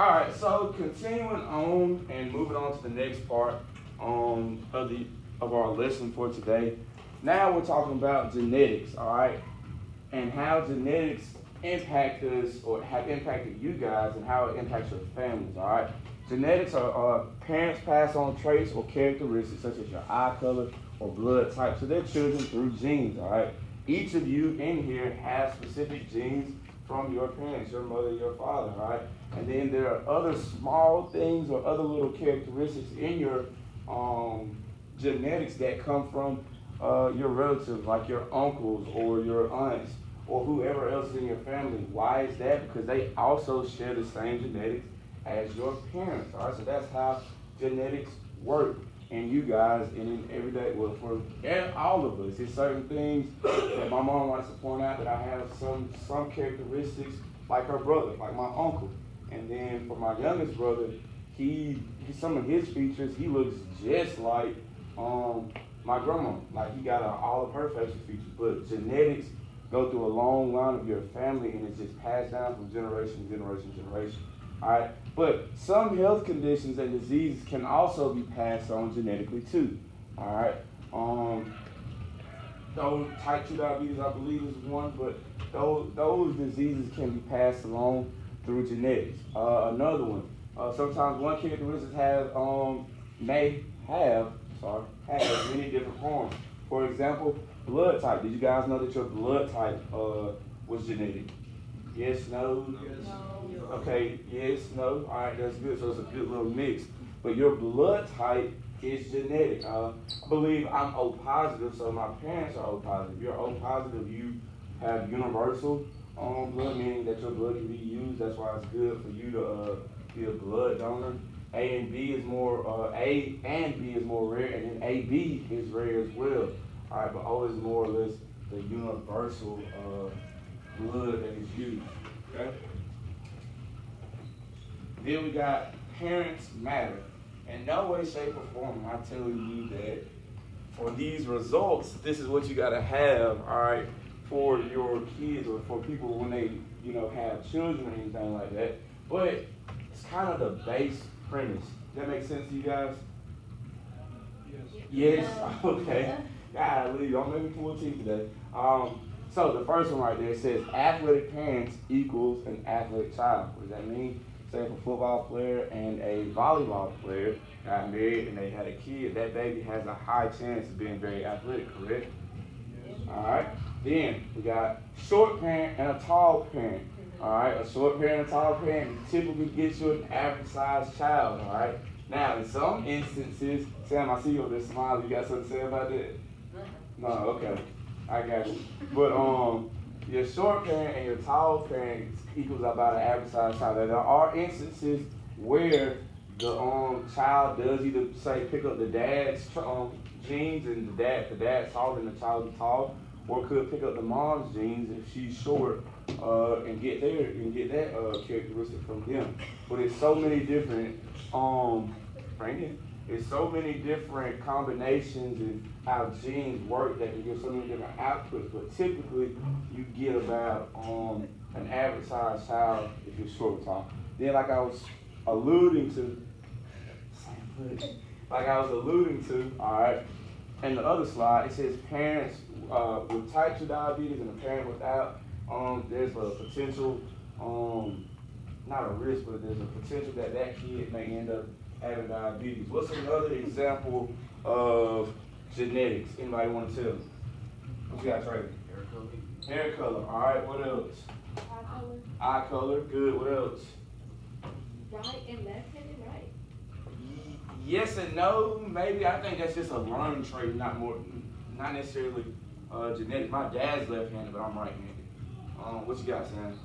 All right, so continuing on and moving on to the next part of our lesson for today. Now we're talking about genetics, all right, and how genetics impact us or have impacted you guys and how it impacts your families, all right. Genetics are parents pass on traits or characteristics such as your eye color or blood type to their children through genes, all right. Each of you in here has specific genes from your parents, your mother, your father, all right? And then there are other small things or other little characteristics in your genetics that come from your relatives, like your uncles or your aunts or whoever else is in your family. Why is that? Because they also share the same genetics as your parents, all right? So that's how genetics work. And you guys, and in everyday, well, for all of us, it's certain things that my mom likes to point out that I have some characteristics like her brother, like my uncle. And then for my youngest brother, he some of his features, he looks just like my grandma. Like he got all of her facial features. But genetics go through a long line of your family, and it's just passed down from generation to generation to generation. All right, but some health conditions and diseases can also be passed on genetically too. All right, those type 2 diabetes, I believe, is one, but those diseases can be passed along through genetics. Another one, sometimes one characteristic may have many different forms. For example, blood type. Did you guys know that your blood type was genetic? Yes, no? Yes. No. Okay, yes, no. All right, that's good. So it's a good little mix. But your blood type is genetic. I believe I'm O positive, so my parents are O positive. If you're O positive, you have universal blood, meaning that your blood can be used. That's why it's good for you to be a blood donor. A and B is more rare, and then AB is rare as well. All right, but O is more or less the universal blood that is used. Okay. Then we got parents matter. In no way, shape, or form am I telling you that for these results, this is what you gotta have, all right, for your kids or for people when they, have children or anything like that. But it's kind of the base premise. Does that make sense to you guys? Yes. Okay. Golly, don't make me pull teeth today. So the first one right there says athletic parents equals an athletic child. What does that mean? Say if a football player and a volleyball player got married and they had a kid, that baby has a high chance of being very athletic, correct? All right. Then we got short parent and a tall parent. All right. A short parent and a tall parent typically gets you an average sized child. All right. Now, in some instances, Sam, I see you over there smiling. You got something to say about that? No, okay. I got you. But your short parent and your tall parent equals about an average size child. There are instances where the child does either say pick up the dad's genes and the dad's tall and the child is tall, or could pick up the mom's genes if she's short and get that characteristic from them. But it's so many different it's so many different combinations and how genes work that can give so many different outputs. But typically, you get about an average size child if you're short or tall. Then, like I was alluding to, all right, in the other slide, it says parents with type 2 diabetes and a parent without, there's a potential, not a risk, but there's a potential that kid may end up having diabetes. What's another example of genetics? Anybody want to tell? What you got, Trey? Hair color. All right, what else? Eye color. Good. What else? Right and left-handed, right? Yes and no. Maybe I think that's just a learned trait, not necessarily genetic. My dad's left-handed, but I'm right-handed. What you got, Sam?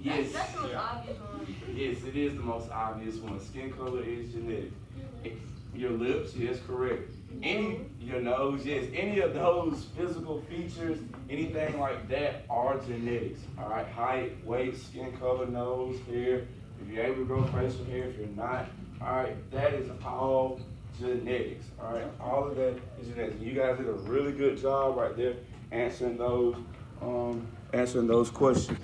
Yes. That's the most obvious one. Yes, it is the most obvious one. Skin color is genetic. Your lips, yes, correct. Your nose, yes. Any of those physical features, anything like that are genetics. All right, height, weight, skin color, nose, hair. If you're able to grow facial hair, if you're not, all right, that is all genetics. All right, all of that is genetics. You guys did a really good job right there answering those questions.